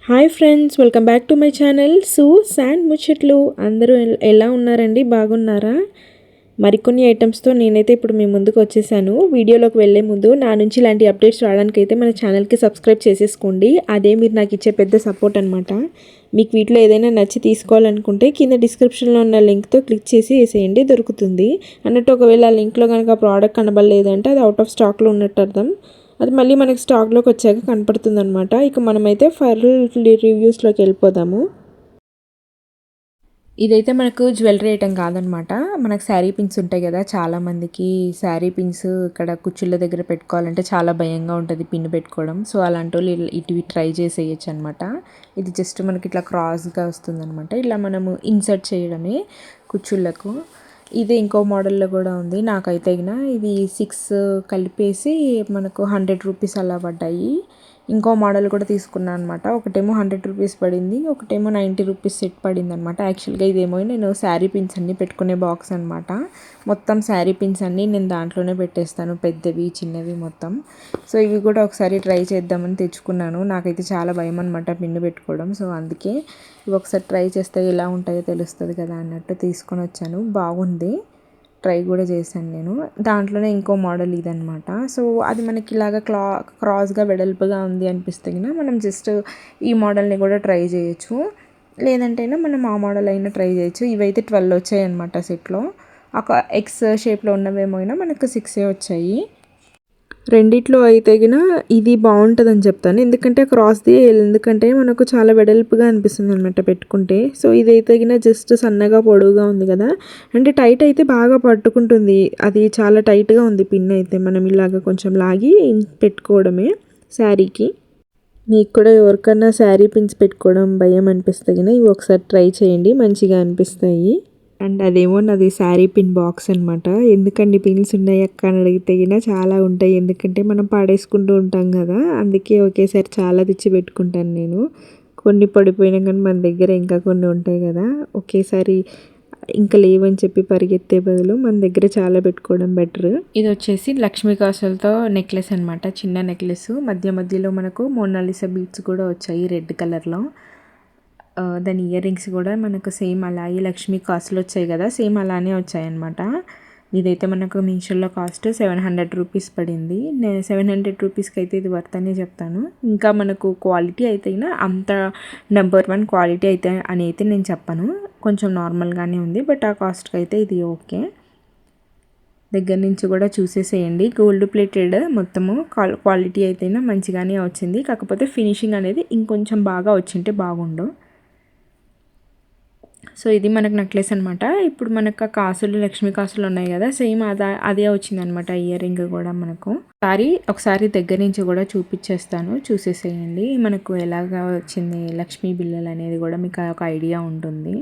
Hi friends, welcome back to my channel sand ముచ్చట్లు. అందరూ ఎలా ఉన్నారండి? బాగున్నారా? మరికొన్ని ఐటమ్స్తో నేనైతే ఇప్పుడు మీ ముందుకు వచ్చేసాను. వీడియోలోకి వెళ్ళే ముందు నా నుంచి ఇలాంటి అప్డేట్స్ రావడానికి అయితే మన ఛానల్కి సబ్స్క్రైబ్ చేసేసుకోండి. అదే మీరు నాకు ఇచ్చే పెద్ద సపోర్ట్ అనమాట. మీకు వీటిలో ఏదైనా నచ్చి తీసుకోవాలనుకుంటే కింద డిస్క్రిప్షన్లో ఉన్న లింక్తో క్లిక్ చేసి వేసేయండి, దొరుకుతుంది అన్నట్టు. ఒకవేళ ఆ లింక్లో కనుక ప్రోడక్ట్ కనబడలేదంటే అది అవుట్ ఆఫ్ స్టాక్లో ఉన్నట్టు అర్థం. అది మళ్ళీ మనకి స్టాక్లోకి వచ్చాక కనపడుతుంది అనమాట. ఇక మనమైతే రివ్యూస్లోకి వెళ్ళిపోదాము. ఇదైతే మనకు జ్యువెలరీ ఐటెం కాదనమాట. మనకు శారీ పిన్స్ ఉంటాయి కదా, చాలామందికి శారీ పిన్స్ ఇక్కడ కుచ్చుళ్ళ దగ్గర పెట్టుకోవాలంటే చాలా భయంగా ఉంటుంది పిన్ పెట్టుకోవడం. సో అలాంటి వాళ్ళు ఇటువి ట్రై చేసేయచ్చు అనమాట. ఇది జస్ట్ మనకి ఇట్లా క్రాస్గా వస్తుంది అనమాట. ఇలా మనము ఇన్సర్ట్ చేయడమే కుచ్చుళ్ళకు. ఇది ఇంకో మోడల్లో కూడా ఉంది. నాకైతే ఇవి 6 కలిపేసి మనకు 100 రూపీస్ అలా పడ్డాయి. ఇంకో మోడల్ కూడా తీసుకున్నాను అనమాట. ఒకటేమో 100 రూపీస్ పడింది, ఒకటేమో 90 రూపీస్ సెట్ పడింది అనమాట. యాక్చువల్గా ఇదేమో నేను శారీ పిన్స్ అన్నీ పెట్టుకునే బాక్స్ అనమాట. మొత్తం శారీ పిన్స్ అన్నీ నేను దాంట్లోనే పెట్టేస్తాను, పెద్దవి చిన్నవి మొత్తం. సో ఇవి కూడా ఒకసారి ట్రై చేద్దామని తెచ్చుకున్నాను. నాకైతే చాలా భయం అనమాట పిన్ను పెట్టుకోవడం. సో అందుకే ఇవి ఒకసారి ట్రై చేస్తే ఎలా ఉంటాయో తెలుస్తుంది కదా అన్నట్టు తీసుకొని వచ్చాను. బాగుంది, ట్రై కూడా చేశాను నేను. దాంట్లోనే ఇంకో మోడల్ ఇదనమాట. సో అది మనకి ఇలాగ క్రాస్గా వెడల్పుగా ఉంది అనిపిస్తే మనం జస్ట్ ఈ మోడల్ని కూడా ట్రై చేయొచ్చు, లేదంటే మనం ఆ మోడల్ అయినా ట్రై చేయొచ్చు. ఇవైతే 12 వచ్చాయి అనమాట సెట్లో. ఒక ఎక్స్ షేప్లో ఉన్నవేమో మనకు 6 వచ్చాయి. రెండిట్లో అయితే ఇది బాగుంటుందని చెప్తాను, ఎందుకంటే క్రాస్ది, ఎందుకంటే మనకు చాలా వెడల్పుగా అనిపిస్తుంది అనమాట పెట్టుకుంటే. సో ఇదైతే జస్ట్ సన్నగా పొడవుగా ఉంది కదా, అంటే టైట్ అయితే బాగా పట్టుకుంటుంది. అది చాలా టైట్గా ఉంది పిన్ అయితే. మనం ఇలాగ కొంచెం లాగి పెట్టుకోవడమే శారీకి. మీకు కూడా ఎవరికన్నా శారీ పిన్స్ పెట్టుకోవడం భయం అనిపిస్తే ఇవి ఒకసారి ట్రై చేయండి, మంచిగా అనిపిస్తాయి. అండ్ అదేమో నాది శారీ పిన్ బాక్స్ అనమాట. ఎందుకండి పిన్స్ ఉన్నాయి అక్క అని అడిగితే చాలా ఉంటాయి, ఎందుకంటే మనం పాడేసుకుంటూ ఉంటాం కదా, అందుకే ఒకేసారి చాలా తెచ్చి పెట్టుకుంటాను నేను. కొన్ని పడిపోయినా కానీ మన దగ్గర ఇంకా కొన్ని ఉంటాయి కదా, ఒకేసారి ఇంకా లేవని చెప్పి పరిగెత్తే బదులు మన దగ్గర చాలా పెట్టుకోవడం బెటర్. ఇది వచ్చేసి లక్ష్మీ కాసులతో నెక్లెస్ అనమాట, చిన్న నెక్లెస్. మధ్యలో మనకు మోనాలిసా బీడ్స్ కూడా వచ్చాయి రెడ్ కలర్లో. దాని ఇయర్ రింగ్స్ కూడా మనకు సేమ్ అలాగే లక్ష్మీ కాస్ట్లో వచ్చాయి కదా, సేమ్ అలానే వచ్చాయన్నమాట. ఇదైతే మనకు మీషోలో కాస్ట్ 700 రూపీస్ పడింది. నేను 700 రూపీస్కి అయితే ఇది వర్త్ అనే చెప్తాను. ఇంకా మనకు క్వాలిటీ అయితే అంత నెంబర్ 1 క్వాలిటీ అయితే అని అయితే నేను చెప్పను, కొంచెం నార్మల్గానే ఉంది. బట్ ఆ కాస్ట్కి అయితే ఇది ఓకే. దగ్గర నుంచి కూడా చూసేసేయండి. గోల్డ్ ప్లేటెడ్ మొత్తము క్వాలిటీ అయితే మంచిగానే వచ్చింది, కాకపోతే ఫినిషింగ్ అనేది ఇంకొంచెం బాగా వచ్చింటే బాగుండు. సో ఇది మనకు నెక్లెస్ అనమాట. ఇప్పుడు మనకు కాసులు, లక్ష్మీ కాసులు ఉన్నాయి కదా, సేమ్ అదే వచ్చిందనమాట ఇయర్ రింగ్ కూడా మనకు. ఒకసారి దగ్గర నుంచి కూడా చూపించేస్తాను, చూసేసేయండి. మనకు ఎలాగా వచ్చింది లక్ష్మీ బిల్లలు అనేది కూడా మీకు ఒక ఐడియా ఉంటుంది.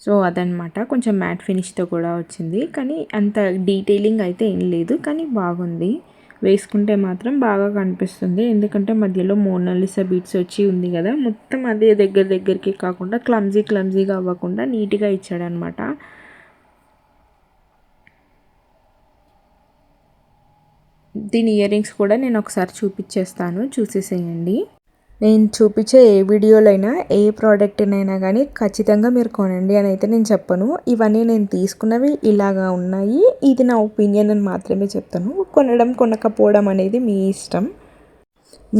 సో అదనమాట, కొంచెం మ్యాట్ ఫినిష్తో కూడా వచ్చింది, కానీ అంత డీటెయిలింగ్ అయితే ఏం లేదు, కానీ బాగుంది. వేసుకుంటే మాత్రం బాగా కనిపిస్తుంది, ఎందుకంటే మధ్యలో మోనాలిసా బీడ్స్ వచ్చి ఉంది కదా, మొత్తం అదే దగ్గరికి కాకుండా క్లమ్జీగా అవ్వకుండా నీట్గా ఇచ్చాడనమాట. దీని ఇయర్ రింగ్స్ కూడా నేను ఒకసారి చూపించేస్తాను, చూసేసేయండి. నేను చూపించే ఏ వీడియోలైనా ఏ ప్రోడక్ట్నైనా కానీ ఖచ్చితంగా మీరు కొనండి అని అయితే నేను చెప్పను. ఇవన్నీ నేను తీసుకున్నవి ఇలాగా ఉన్నాయి, ఇది నా ఒపీనియన్ అని మాత్రమే చెప్తాను. కొనకపోవడం అనేది మీ ఇష్టం.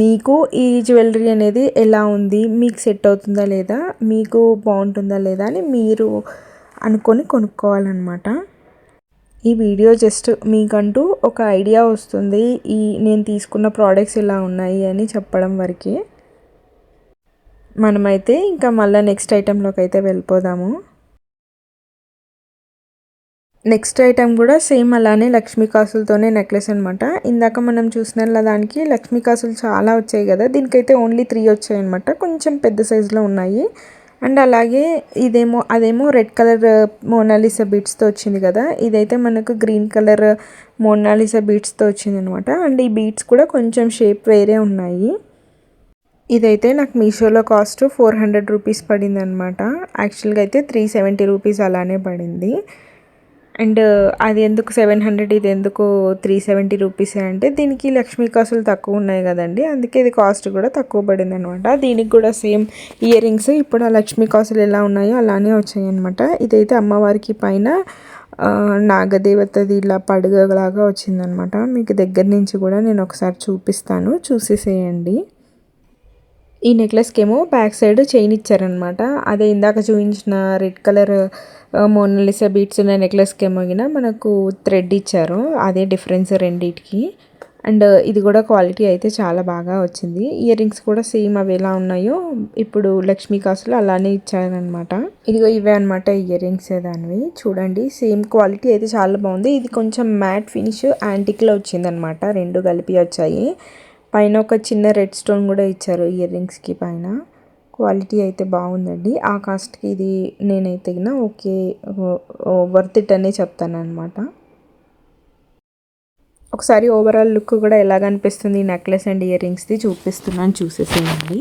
మీకు ఈ జ్యువెలరీ అనేది ఎలా ఉంది, మీకు సెట్ అవుతుందా లేదా, మీకు బాగుంటుందా లేదా అని మీరు అనుకొని కొనుక్కోవాలన్నమాట. ఈ వీడియో జస్ట్ మీకంటూ ఒక ఐడియా వస్తుంది, నేను తీసుకున్న ప్రోడక్ట్స్ ఇలా ఉన్నాయి అని చెప్పడం వరకే. మనమైతే ఇంకా మళ్ళీ నెక్స్ట్ ఐటెంలోకి అయితే వెళ్ళిపోదాము. నెక్స్ట్ ఐటెం కూడా సేమ్ అలానే లక్ష్మీ కాసులతోనే నెక్లెస్ అనమాట. ఇందాక మనం చూసిన దానికి లక్ష్మీ కాసులు చాలా వచ్చాయి కదా, దీనికైతే ఓన్లీ 3 వచ్చాయి అనమాట, కొంచెం పెద్ద సైజులో ఉన్నాయి. అండ్ అలాగే అదేమో రెడ్ కలర్ మోనాలిసా బీడ్స్తో వచ్చింది కదా, ఇదైతే మనకు గ్రీన్ కలర్ మోనాలిసా బీడ్స్తో వచ్చింది అనమాట. అండ్ ఈ బీడ్స్ కూడా కొంచెం షేప్ వేరే ఉన్నాయి. ఇదైతే నాకు మీషోలో కాస్ట్ 400 రూపీస్ పడింది అనమాట. యాక్చువల్గా అయితే 370 రూపీస్ అలానే పడింది. అండ్ అది ఎందుకు 700 ఇది ఎందుకు 370 రూపీస్ అంటే దీనికి లక్ష్మీ కాసులు తక్కువ ఉన్నాయి కదండి, అందుకే ఇది కాస్ట్ కూడా తక్కువ పడింది అనమాట. దీనికి కూడా సేమ్ ఇయర్ రింగ్స్ ఇప్పుడు ఆ లక్ష్మీ కాసులు ఎలా ఉన్నాయో అలానే వచ్చాయి అనమాట. ఇదైతే అమ్మవారికి పైన నాగదేవతది ఇలా పడుగలాగా వచ్చిందనమాట. మీకు దగ్గర నుంచి కూడా నేను ఒకసారి చూపిస్తాను, చూసేసేయండి. ఈ నెక్లెస్కి ఏమో బ్యాక్ సైడ్ చైన్ ఇచ్చారనమాట. అదే ఇందాక చూపించిన రెడ్ కలర్ మోనాలిసా బీట్స్ ఉన్న నెక్లెస్కి ఏమో మనకు థ్రెడ్ ఇచ్చారు, అదే డిఫరెన్స్ రెండింటికి. అండ్ ఇది కూడా క్వాలిటీ అయితే చాలా బాగా వచ్చింది. ఇయర్ రింగ్స్ కూడా సేమ్ అవి ఎలా ఉన్నాయో ఇప్పుడు లక్ష్మీ కాసులు అలానే ఇచ్చారనమాట. ఇదిగో ఇవే అనమాట ఇయర్ రింగ్స్ దానివి. చూడండి సేమ్ క్వాలిటీ అయితే చాలా బాగుంది. ఇది కొంచెం మ్యాట్ ఫినిష్ యాంటిక్లో వచ్చిందనమాట, రెండు కలిపి వచ్చాయి. పైన ఒక చిన్న రెడ్ స్టోన్ కూడా ఇచ్చారు ఇయర్ రింగ్స్కి పైన. క్వాలిటీ అయితే బాగుందండి. ఆ కాస్ట్కి ఇది నేనైతే ఓకే వర్త్ ఇట్ అనే చెప్తాను అనమాట. ఒకసారి ఓవరాల్ లుక్ కూడా ఎలా కనిపిస్తుంది ఈ నెక్లెస్ అండ్ ఇయర్ రింగ్స్ది చూపిస్తున్నాను, చూసేసేయండి.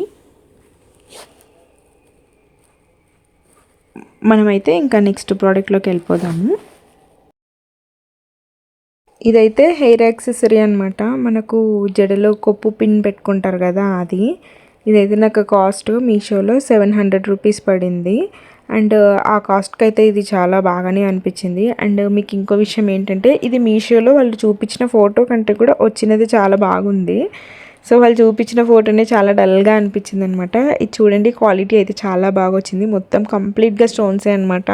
మనమైతే ఇంకా నెక్స్ట్ ప్రోడక్ట్లోకి వెళ్ళిపోదాము. ఇదైతే హెయిర్ యాక్సెసరీ అనమాట. మనకు జడలో కొప్పు పిన్ పెట్టుకుంటారు కదా అది. ఇదైతే నాకు కాస్ట్ మీషోలో 700 రూపీస్ పడింది. అండ్ ఆ కాస్ట్కి అయితే ఇది చాలా బాగానే అనిపించింది. అండ్ మీకు ఇంకో విషయం ఏంటంటే ఇది మీషోలో వాళ్ళు చూపించిన ఫోటో కంటే కూడా వచ్చినది చాలా బాగుంది. సో వాళ్ళు చూపించిన ఫోటోనే చాలా డల్గా అనిపించింది అనమాట. ఇది చూడండి క్వాలిటీ అయితే చాలా బాగా వచ్చింది, మొత్తం కంప్లీట్గా స్టోన్సే అనమాట.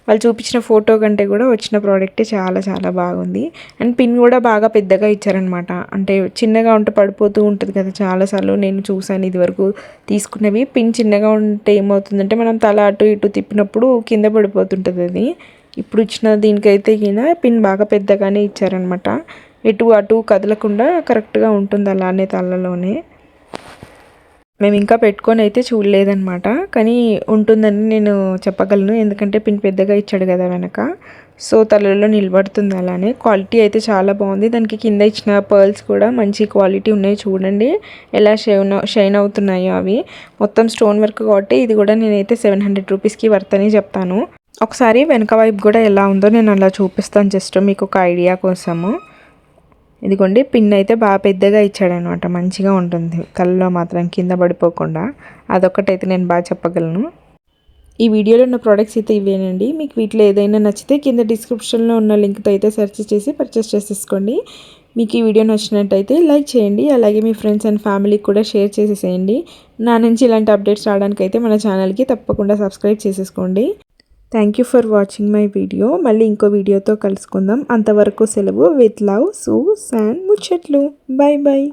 వాళ్ళు చూపించిన ఫోటో కంటే కూడా వచ్చిన ప్రోడక్టే చాలా చాలా బాగుంది. అండ్ పిన్ కూడా బాగా పెద్దగా ఇచ్చారనమాట. అంటే చిన్నగా ఉంటే పడిపోతూ ఉంటుంది కదా, చాలాసార్లు నేను చూసాను ఇదివరకు తీసుకున్నవి. పిన్ చిన్నగా ఉంటే ఏమవుతుందంటే మనం తల అటు ఇటు తిప్పినప్పుడు కింద పడిపోతుంటుంది అది. ఇప్పుడు ఇచ్చిన దీనికైతే పిన్ బాగా పెద్దగానే ఇచ్చారనమాట. ఇటు అటు కదలకుండా కరెక్ట్గా ఉంటుంది అలానే తలలోనే. మేము ఇంకా పెట్టుకొని అయితే చూడలేదన్నమాట, కానీ ఉంటుందని నేను చెప్పగలను, ఎందుకంటే పిన్ పెద్దగా ఇచ్చాడు కదా వెనక. సో తలలో నిలబడుతుంది అలానే. క్వాలిటీ అయితే చాలా బాగుంది. దానికి కింద ఇచ్చిన పర్ల్స్ కూడా మంచి క్వాలిటీ ఉన్నాయి. చూడండి ఎలా షైన్ అవుతున్నాయో అవి. మొత్తం స్టోన్ వర్క్ కాబట్టి ఇది కూడా నేనైతే 700 రూపీస్కి వర్త్ అని చెప్తాను. ఒకసారి వెనక వైపు కూడా ఎలా ఉందో నేను అలా చూపిస్తాను, జస్ట్ మీకు ఒక ఐడియా కోసము. ఇదిగోండి పిన్ అయితే బాగా పెద్దగా ఇచ్చాడనమాట, మంచిగా ఉంటుంది కళ్ళలో మాత్రం కింద పడిపోకుండా. అదొక్కటైతే నేను బాగా చెప్పగలను. ఈ వీడియోలో ఉన్న ప్రోడక్ట్స్ అయితే ఇవేనండి. మీకు వీటిలో ఏదైనా నచ్చితే కింద డిస్క్రిప్షన్లో ఉన్న లింక్తో అయితే సెర్చ్ చేసి పర్చేస్ చేసేసుకోండి. మీకు ఈ వీడియో నచ్చినట్టయితే లైక్ చేయండి, అలాగే మీ ఫ్రెండ్స్ అండ్ ఫ్యామిలీకి కూడా షేర్ చేసేసేయండి. నా నుంచి ఇలాంటి అప్డేట్స్ రావడానికి అయితే మన ఛానల్కి తప్పకుండా సబ్స్క్రైబ్ చేసేసుకోండి. Thank you for watching my video. మళ్ళీ ఇంకో వీడియోతో కలుసుకుందాం. అంతవరకు సెలవు. విత్ లవ్, సూ శాన్ ముచ్చట్లు. Bye bye.